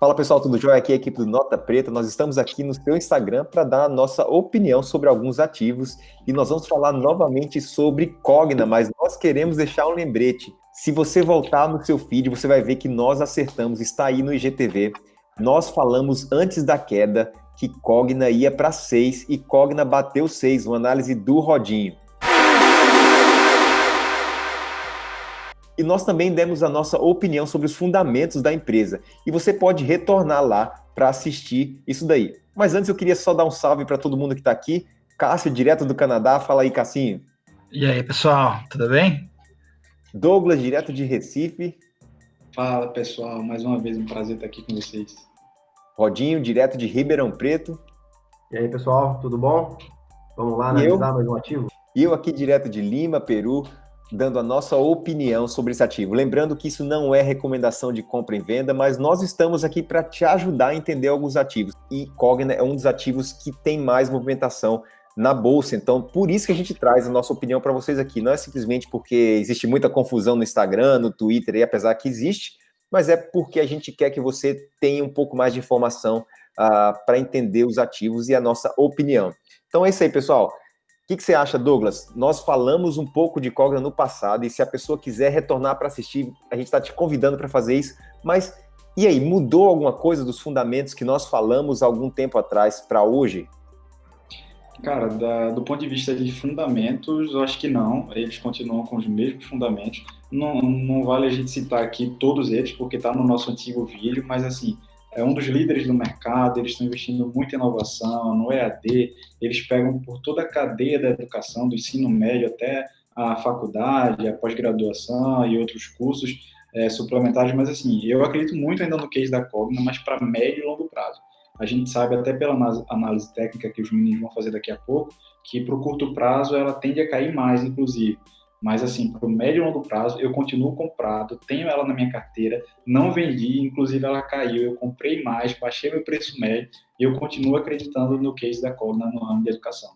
Fala pessoal, tudo jóia? Aqui é a equipe do Nota Preta. Nós estamos aqui no seu Instagram para dar a nossa opinião sobre alguns ativos e nós vamos falar novamente sobre Cogna, mas nós queremos deixar um lembrete. Se você voltar no seu feed, você vai ver que nós acertamos, está aí no IGTV. Nós falamos antes da queda que Cogna ia para 6 e Cogna bateu 6, uma análise do Rodinho. E nós também demos a nossa opinião sobre os fundamentos da empresa. E você pode retornar lá para assistir isso daí. Mas antes eu queria só dar um salve para todo mundo que está aqui. Cássio, direto do Canadá. Fala aí, Cassinho. E aí, pessoal, tudo bem? Douglas, direto de Recife. Fala, pessoal. Mais uma vez um prazer estar aqui com vocês. Rodinho, direto de Ribeirão Preto. E aí, pessoal, tudo bom? Vamos lá analisar mais um ativo? E eu aqui direto de Lima, Peru, dando a nossa opinião sobre esse ativo. Lembrando que isso não é recomendação de compra e venda, mas nós estamos aqui para te ajudar a entender alguns ativos. E Cogna é um dos ativos que tem mais movimentação na bolsa. Então, por isso que a gente traz a nossa opinião para vocês aqui. Não é simplesmente porque existe muita confusão no Instagram, no Twitter, e apesar que existe, mas é porque a gente quer que você tenha um pouco mais de informação para entender os ativos e a nossa opinião. Então é isso aí, pessoal. O que você acha, Douglas? Nós falamos um pouco de Cogna no passado e se a pessoa quiser retornar para assistir, a gente está te convidando para fazer isso. Mas e aí, mudou alguma coisa dos fundamentos que nós falamos há algum tempo atrás para hoje? Cara, do ponto de vista de fundamentos, eu acho que não. Eles continuam com os mesmos fundamentos. Não vale a gente citar aqui todos eles, porque está no nosso antigo vídeo, mas assim, é um dos líderes do mercado, eles estão investindo muito em inovação, no EAD, eles pegam por toda a cadeia da educação, do ensino médio até a faculdade, a pós-graduação e outros cursos suplementares, mas assim, eu acredito muito ainda no case da Cogna, mas para médio e longo prazo. A gente sabe até pela análise técnica que os meninos vão fazer daqui a pouco, que para o curto prazo ela tende a cair mais, inclusive. Mas, assim, para o médio e longo prazo, eu continuo comprado, tenho ela na minha carteira, não vendi, inclusive ela caiu, eu comprei mais, baixei meu preço médio e eu continuo acreditando no case da Cogna no ramo de educação.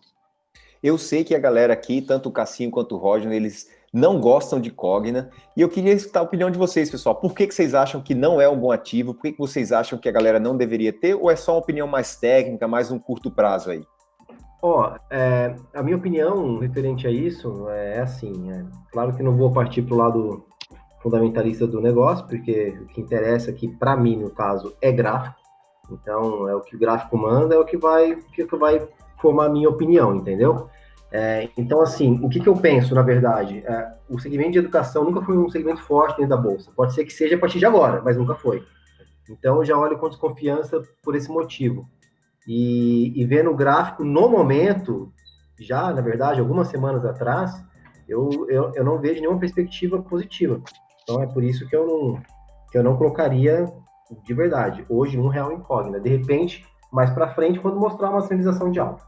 Eu sei que a galera aqui, tanto o Cassinho quanto o Roger, eles não gostam de Cogna, e eu queria escutar a opinião de vocês, pessoal. Por que vocês acham que não é um bom ativo? Por que vocês acham que a galera não deveria ter? Ou é só uma opinião mais técnica, mais um curto prazo aí? A minha opinião referente a isso é assim, claro que não vou partir para o lado fundamentalista do negócio, porque o que interessa aqui, para mim, no caso, é gráfico. Então, é o que o gráfico manda, é o que vai formar a minha opinião, entendeu? Então, assim, o que eu penso, na verdade? O segmento de educação nunca foi um segmento forte dentro da Bolsa. Pode ser que seja a partir de agora, mas nunca foi. Então, eu já olho com desconfiança por esse motivo. E vendo o gráfico, no momento, já, na verdade, algumas semanas atrás, eu não vejo nenhuma perspectiva positiva. Então, é por isso que eu não colocaria, de verdade, hoje R$1 em Cogna. De repente, mais para frente, quando mostrar uma sinalização de alta.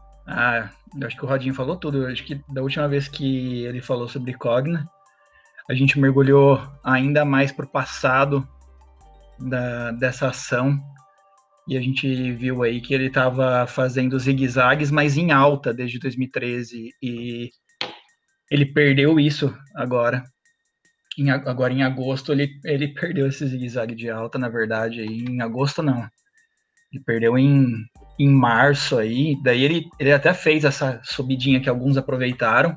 Eu acho que o Rodinho falou tudo. Eu acho que da última vez que ele falou sobre Cogna, a gente mergulhou ainda mais para o passado dessa ação. E a gente viu aí que ele estava fazendo zigue-zagues, mas em alta desde 2013. E ele perdeu isso agora. Agora em agosto ele perdeu esse zigue-zague de alta, na verdade. Aí, em agosto não. Ele perdeu em março aí. Daí ele até fez essa subidinha que alguns aproveitaram.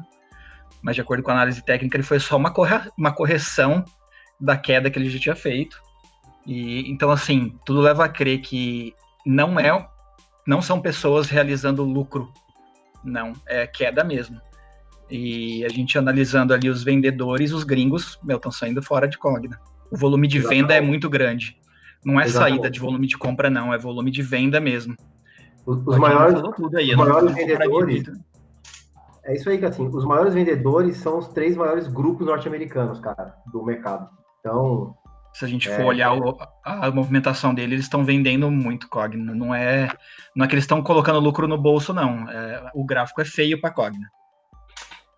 Mas de acordo com a análise técnica, ele foi só uma correção da queda que ele já tinha feito. E, então, assim, tudo leva a crer que não são pessoas realizando lucro, não, é queda mesmo. E a gente analisando ali os vendedores, os gringos, estão saindo fora de Cogna. O volume de venda é muito grande. Não é saída de volume de compra, não, é volume de venda mesmo. Os maiores vendedores... É isso aí, que assim, os maiores vendedores são os 3 maiores grupos norte-americanos, cara, do mercado. Então... Se a gente for olhar a movimentação dele, eles estão vendendo muito Cogna. Não é que eles estão colocando lucro no bolso, não. O gráfico é feio para Cogna.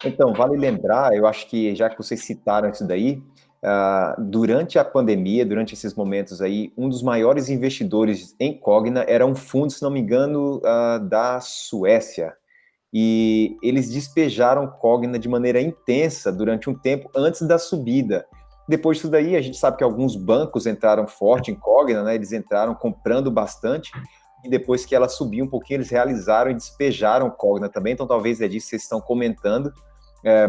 Então, vale lembrar, eu acho que já que vocês citaram isso daí, durante a pandemia, durante esses momentos aí, um dos maiores investidores em Cogna era um fundo, se não me engano, da Suécia. E eles despejaram Cogna de maneira intensa durante um tempo antes da subida. Depois disso daí, a gente sabe que alguns bancos entraram forte em Cogna, né? Eles entraram comprando bastante, e depois que ela subiu um pouquinho, eles realizaram e despejaram Cogna também, então talvez é disso que vocês estão comentando.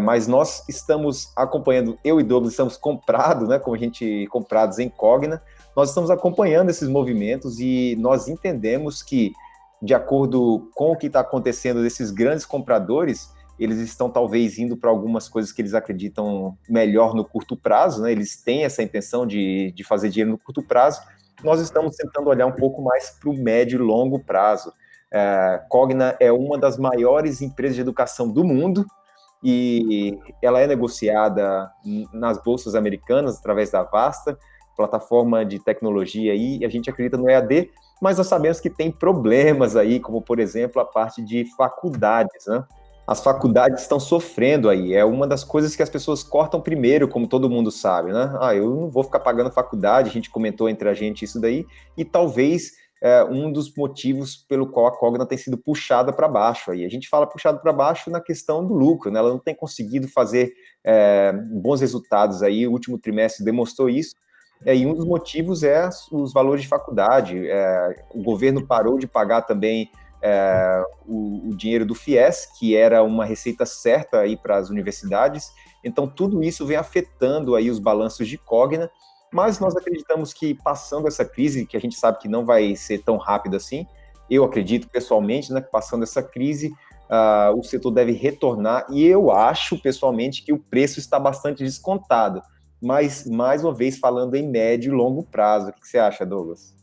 Mas nós estamos acompanhando, eu e Douglas estamos comprados, né, como a gente comprados em Cogna, nós estamos acompanhando esses movimentos e nós entendemos que, de acordo com o que está acontecendo desses grandes compradores, eles estão talvez indo para algumas coisas que eles acreditam melhor no curto prazo, né, eles têm essa intenção de fazer dinheiro no curto prazo, nós estamos tentando olhar um pouco mais para o médio e longo prazo. Cogna é uma das maiores empresas de educação do mundo, e ela é negociada nas bolsas americanas através da Vasta, plataforma de tecnologia aí, e a gente acredita no EAD, mas nós sabemos que tem problemas aí, como por exemplo a parte de faculdades, né? As faculdades estão sofrendo aí, é uma das coisas que as pessoas cortam primeiro, como todo mundo sabe, né? Eu não vou ficar pagando faculdade, a gente comentou entre a gente isso daí, e talvez um dos motivos pelo qual a Cogna tem sido puxada para baixo. Aí a gente fala puxada para baixo na questão do lucro, né? Ela não tem conseguido fazer bons resultados aí, o último trimestre demonstrou isso, e um dos motivos é os valores de faculdade. O governo parou de pagar também o dinheiro do FIES, que era uma receita certa aí para as universidades, então tudo isso vem afetando aí os balanços de Cogna, mas nós acreditamos que passando essa crise, que a gente sabe que não vai ser tão rápido assim, eu acredito pessoalmente, né, que passando essa crise, o setor deve retornar, e eu acho pessoalmente que o preço está bastante descontado, mas mais uma vez falando em médio e longo prazo. O que você acha, Douglas?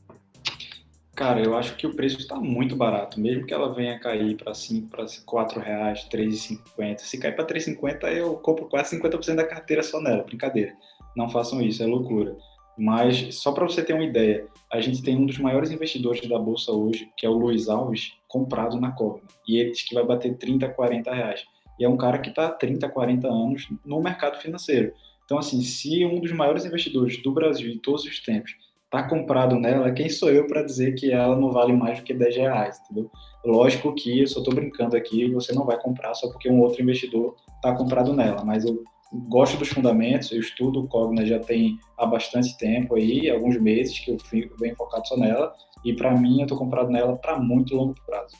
Cara, eu acho que o preço está muito barato, mesmo que ela venha cair para R$4, R$3,50. Se cair para R$3,50, eu compro quase 50% da carteira só nela, brincadeira. Não façam isso, é loucura. Mas, só para você ter uma ideia, a gente tem um dos maiores investidores da Bolsa hoje, que é o Luiz Alves, comprado na Cogna. E ele diz que vai bater R$30, R$40. E é um cara que está há 30, 40 anos no mercado financeiro. Então, assim, se um dos maiores investidores do Brasil em todos os tempos está comprado nela, quem sou eu para dizer que ela não vale mais do que R$10, entendeu? Lógico que eu só estou brincando aqui, você não vai comprar só porque um outro investidor está comprado nela, mas eu gosto dos fundamentos, eu estudo o Cogna já tem há bastante tempo aí, alguns meses que eu venho focado só nela, e para mim eu estou comprado nela para muito longo prazo.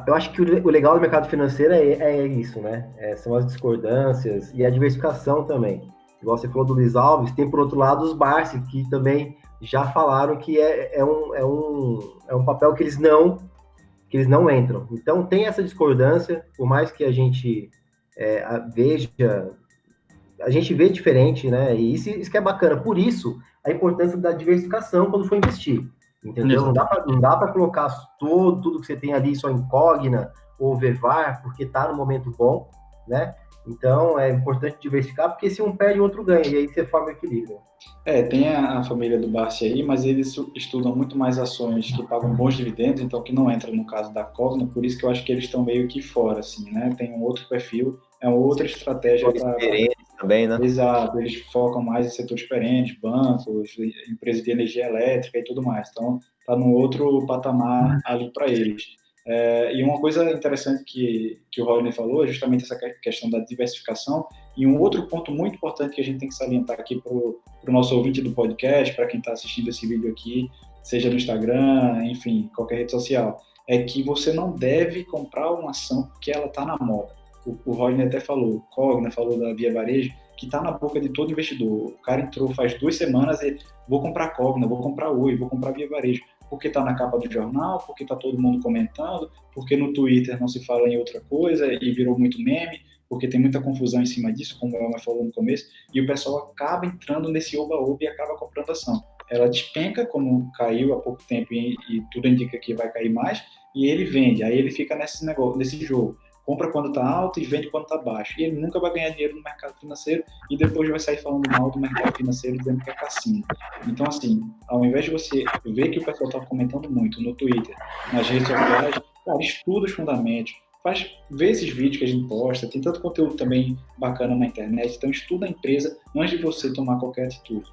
Eu acho que o legal do mercado financeiro é isso, né? São as discordâncias e a diversificação também. Igual você falou do Luiz Alves, tem por outro lado os Barsi, que também já falaram que é um papel que eles não entram. Então tem essa discordância, por mais que a gente veja, a gente vê diferente, né? E isso que é bacana. Por isso, a importância da diversificação quando for investir, entendeu? Não dá para colocar tudo que você tem ali só em Cogna ou Vevar, porque está no momento bom, né? Então, é importante diversificar, porque se um perde, o outro ganha, e aí você forma equilíbrio. Tem a família do Barsi aí, mas eles estudam muito mais ações que pagam bons dividendos, então que não entra no caso da Cogna, por isso que eu acho que eles estão meio que fora, assim, né? Tem um outro perfil, é uma outra estratégia para... também, né? Exato, eles focam mais em setores diferentes, bancos, empresas de energia elétrica e tudo mais, então está num outro patamar ali para eles. E uma coisa interessante que o Rodney falou é justamente essa questão da diversificação, e um outro ponto muito importante que a gente tem que salientar aqui para o nosso ouvinte do podcast, para quem está assistindo esse vídeo aqui, seja no Instagram, enfim, qualquer rede social, é que você não deve comprar uma ação porque ela está na moda. O Rodney até falou, Cogna falou da Via Varejo, que está na boca de todo investidor. O cara entrou faz 2 semanas e vou comprar Cogna, vou comprar Oi, vou comprar Via Varejo. Porque está na capa do jornal, porque está todo mundo comentando, porque no Twitter não se fala em outra coisa e virou muito meme, porque tem muita confusão em cima disso, como o Elmer falou no começo, e o pessoal acaba entrando nesse oba-oba e acaba comprando ação. Ela despenca, como caiu há pouco tempo e tudo indica que vai cair mais, e ele vende, aí ele fica nesse jogo. Compra quando está alto e vende quando está baixo. E ele nunca vai ganhar dinheiro no mercado financeiro e depois vai sair falando mal do mercado financeiro dizendo que é cassino. Então, assim, ao invés de você ver que o pessoal está comentando muito no Twitter, nas redes sociais, cara, estuda os fundamentos, vê esses vídeos que a gente posta, tem tanto conteúdo também bacana na internet, então estuda a empresa antes de você tomar qualquer atitude.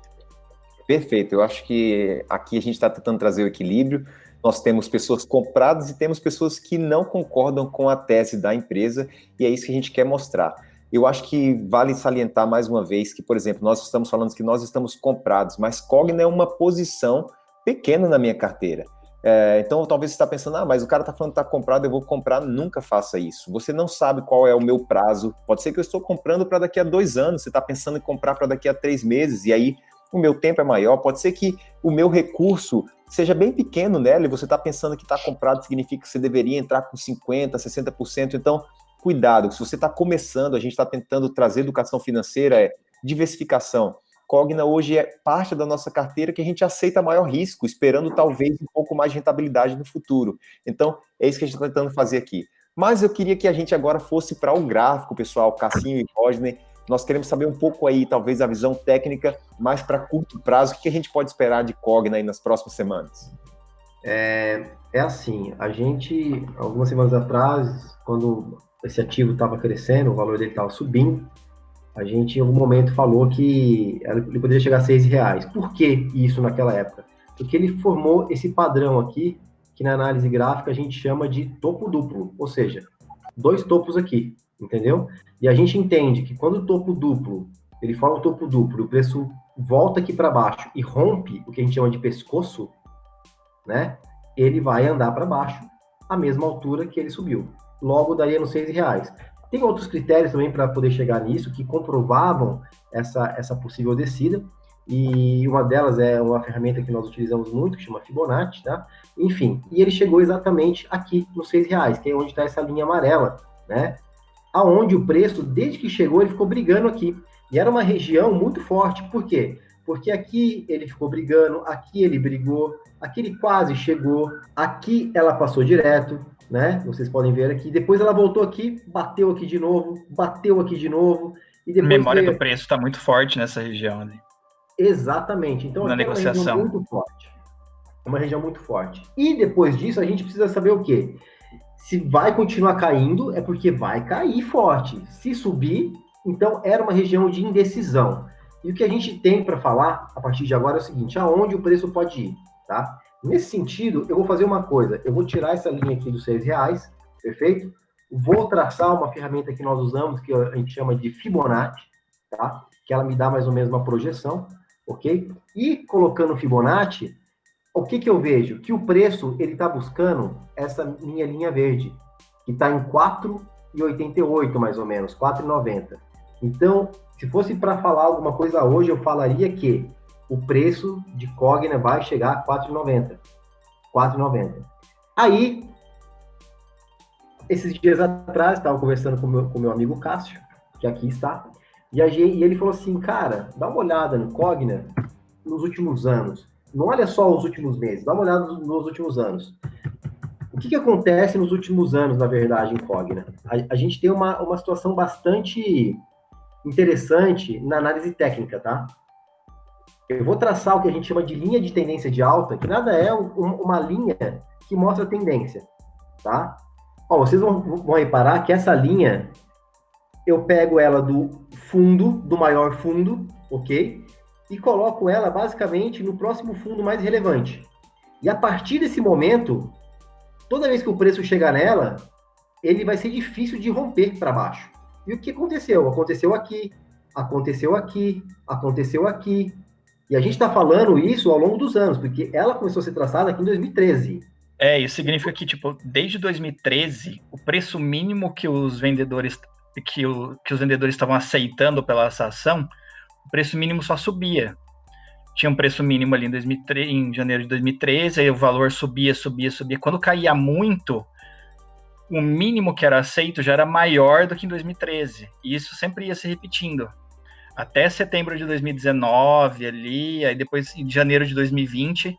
Perfeito, eu acho que aqui a gente está tentando trazer o equilíbrio. Nós temos pessoas compradas e temos pessoas que não concordam com a tese da empresa, e é isso que a gente quer mostrar. eu acho que vale salientar mais uma vez que, por exemplo, nós estamos falando que nós estamos comprados, mas Cogna é uma posição pequena na minha carteira. Então, talvez você está pensando, mas o cara está falando que está comprado, eu vou comprar. Nunca faça isso. Você não sabe qual é o meu prazo. Pode ser que eu estou comprando para daqui a 2 anos, você está pensando em comprar para daqui a 3 meses, e aí o meu tempo é maior. Pode ser que o meu recurso seja bem pequeno nela, e você está pensando que está comprado, significa que você deveria entrar com 50%, 60%. Então, cuidado. Se você está começando, a gente está tentando trazer educação financeira, diversificação. Cogna hoje é parte da nossa carteira que a gente aceita maior risco, esperando talvez um pouco mais de rentabilidade no futuro. Então, é isso que a gente está tentando fazer aqui. Mas eu queria que a gente agora fosse para o gráfico, pessoal, Cassinho e Rodney. Nós queremos saber um pouco aí, talvez, a visão técnica, mais para curto prazo. O que a gente pode esperar de Cogna aí nas próximas semanas? É assim, a gente, algumas semanas atrás, quando esse ativo estava crescendo, o valor dele estava subindo, a gente, em algum momento, falou que ele poderia chegar a R$6. Por que isso naquela época? Porque ele formou esse padrão aqui, que na análise gráfica a gente chama de topo duplo, ou seja, 2 topos aqui, entendeu? E a gente entende que quando o topo duplo, ele forma um topo duplo, o preço volta aqui para baixo e rompe o que a gente chama de pescoço, né? Ele vai andar para baixo a mesma altura que ele subiu. Logo, daria nos R$6. Tem outros critérios também para poder chegar nisso, que comprovavam essa possível descida, e uma delas é uma ferramenta que nós utilizamos muito, que chama Fibonacci, tá? Enfim, e ele chegou exatamente aqui nos R$6, que é onde está essa linha amarela, né? Aonde o preço, desde que chegou, ele ficou brigando aqui. E era uma região muito forte. Por quê? Porque aqui ele ficou brigando, aqui ele brigou, aqui ele quase chegou, aqui ela passou direto, né? Vocês podem ver aqui. Depois ela voltou aqui, bateu aqui de novo, bateu aqui de novo. E depois a memória do preço está muito forte nessa região, né? Exatamente. Então, na negociação. É uma região muito forte. É uma região muito forte. E depois disso, a gente precisa saber o quê? Se vai continuar caindo, é porque vai cair forte. Se subir, então era uma região de indecisão. E o que a gente tem para falar a partir de agora é o seguinte: aonde o preço pode ir, tá? Nesse sentido, eu vou fazer uma coisa. Eu vou tirar essa linha aqui dos R$6, perfeito? Vou traçar uma ferramenta que nós usamos, que a gente chama de Fibonacci, tá? Que ela me dá mais ou menos uma projeção, ok? E colocando Fibonacci, o que eu vejo? Que o preço, ele está buscando essa minha linha verde, que está em 4,88 mais ou menos, 4,90. Então, se fosse para falar alguma coisa hoje, eu falaria que o preço de Cogna vai chegar a 4,90. 4,90. Aí, esses dias atrás, estava conversando com meu amigo Cássio, que aqui está, e ele falou assim, cara, dá uma olhada no Cogna nos últimos anos. Não olha só os últimos meses, dá uma olhada nos últimos anos. O que acontece nos últimos anos, na verdade, em Cogna? A gente tem uma situação bastante interessante na análise técnica, tá? Eu vou traçar o que a gente chama de linha de tendência de alta, que nada é uma linha que mostra tendência, tá? Ó, vocês vão reparar que essa linha, eu pego ela do fundo, do maior fundo, ok? E coloco ela basicamente no próximo fundo mais relevante. E a partir desse momento, toda vez que o preço chegar nela, ele vai ser difícil de romper para baixo. E o que aconteceu? Aconteceu aqui, aconteceu aqui, aconteceu aqui. E a gente está falando isso ao longo dos anos, porque ela começou a ser traçada aqui em 2013. Isso significa que, tipo, desde 2013, o preço mínimo que os vendedores que os vendedores estavam aceitando pela essa ação, o preço mínimo só subia. Tinha um preço mínimo ali em janeiro de 2013, aí o valor subia. Quando caía muito, o mínimo que era aceito já era maior do que em 2013. E isso sempre ia se repetindo. Até setembro de 2019, ali, aí depois em janeiro de 2020,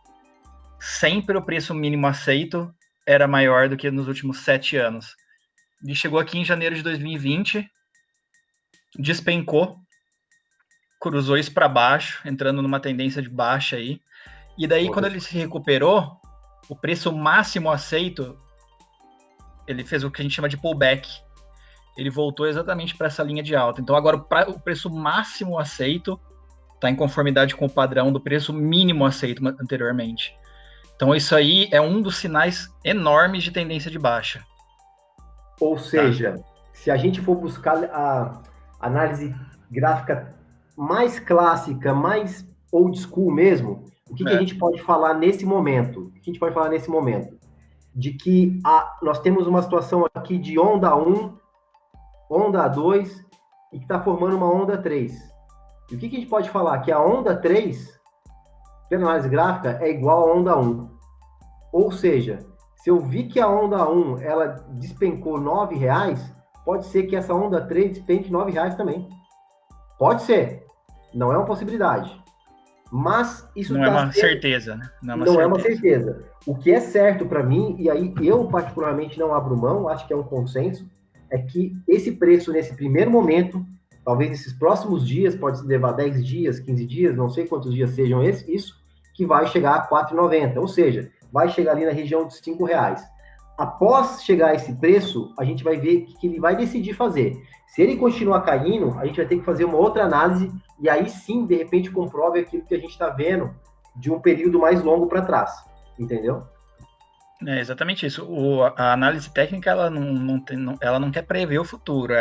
sempre o preço mínimo aceito era maior do que nos últimos 7 anos. E chegou aqui em janeiro de 2020, despencou, cruzou isso para baixo, entrando numa tendência de baixa aí. E daí, quando ele se recuperou, o preço máximo aceito, ele fez o que a gente chama de pullback. Ele voltou exatamente para essa linha de alta. Então, agora, o preço máximo aceito está em conformidade com o padrão do preço mínimo aceito anteriormente. Então, isso aí é um dos sinais enormes de tendência de baixa. Ou seja, se a gente for buscar análise gráfica mais clássica, mais old school mesmo, o que a gente pode falar nesse momento? O que a gente pode falar nesse momento? De que nós temos uma situação aqui de onda 1, onda 2, e que está formando uma onda 3. E o que a gente pode falar? Que a onda 3, pela análise gráfica, é igual à onda 1. Ou seja, se eu vi que a onda 1 ela despencou R$9, pode ser que essa onda 3 despenque R$9 também. Pode ser. Não é uma possibilidade. Mas isso não é uma certeza, né? Não é uma certeza. O que é certo para mim, e aí eu particularmente não abro mão, acho que é um consenso, é que esse preço nesse primeiro momento, talvez nesses próximos dias, pode levar 10 dias, 15 dias, não sei quantos dias sejam isso, que vai chegar a R$4,90. Ou seja, vai chegar ali na região dos R$5. Após chegar a esse preço, a gente vai ver o que ele vai decidir fazer. Se ele continuar caindo, a gente vai ter que fazer uma outra análise e aí sim, de repente, comprove aquilo que a gente está vendo de um período mais longo para trás. Entendeu? É exatamente isso. A análise técnica, ela não quer prever o futuro.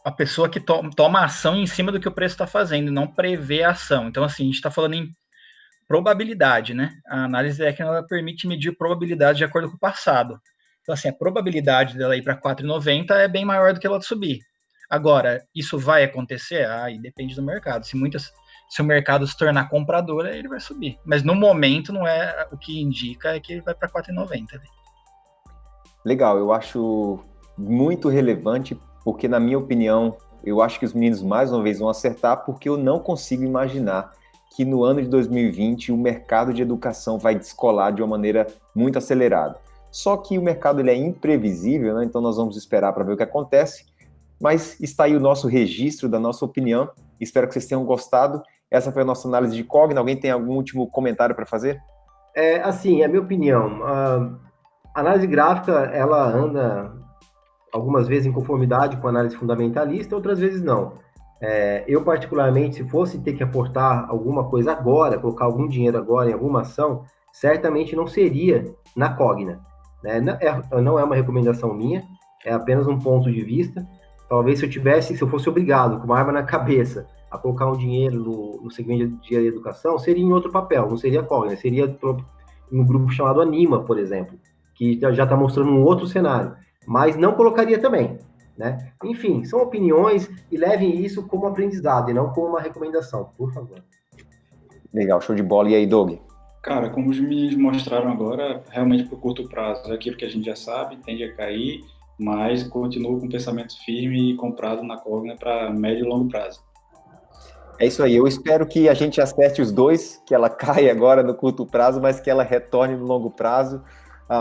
A pessoa que toma ação em cima do que o preço está fazendo, não prevê a ação. Então, assim, a gente está falando em probabilidade, né? A análise técnica ela permite medir probabilidade de acordo com o passado. Então, assim, a probabilidade dela ir para 4,90 é bem maior do que ela subir. Agora, isso vai acontecer? Aí depende do mercado. Se o mercado se tornar comprador, ele vai subir. Mas no momento, não é o que indica é que ele vai para 4,90. Legal, eu acho muito relevante, porque, na minha opinião, eu acho que os meninos mais uma vez vão acertar, porque eu não consigo imaginar que no ano de 2020 o mercado de educação vai descolar de uma maneira muito acelerada. Só que o mercado ele é imprevisível, né? Então nós vamos esperar para ver o que acontece, mas está aí o nosso registro da nossa opinião. Espero que vocês tenham gostado. Essa foi a nossa análise de Cogna. Alguém tem algum último comentário para fazer? Assim, é a minha opinião. A análise gráfica, ela anda algumas vezes em conformidade com a análise fundamentalista, outras vezes não. Eu, particularmente, se fosse ter que aportar alguma coisa agora, colocar algum dinheiro agora em alguma ação, certamente não seria na Cogna. Né? Não é uma recomendação minha, é apenas um ponto de vista. Talvez se eu fosse obrigado, com uma arma na cabeça, a colocar um dinheiro no segmento de educação, seria em outro papel, não seria a Cogna, seria em um grupo chamado Anima, por exemplo, que já está mostrando um outro cenário, mas não colocaria também. Né? Enfim, são opiniões e levem isso como aprendizado e não como uma recomendação, por favor. Legal, show de bola. E aí, Doug? Cara, como os meninos mostraram agora, realmente para o curto prazo, é aquilo que a gente já sabe, tende a cair, mas continua com o pensamento firme e comprado na Cogna para médio e longo prazo. É isso aí, eu espero que a gente acerte os dois, que ela caia agora no curto prazo, mas que ela retorne no longo prazo.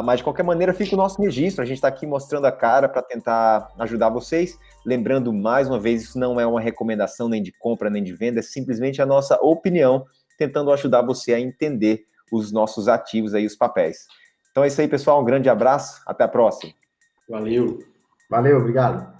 Mas de qualquer maneira fica o nosso registro, a gente está aqui mostrando a cara para tentar ajudar vocês. Lembrando mais uma vez, isso não é uma recomendação nem de compra nem de venda, é simplesmente a nossa opinião, tentando ajudar você a entender os nossos ativos aí, os papéis. Então é isso aí, pessoal, um grande abraço, até a próxima. Valeu! Valeu, obrigado!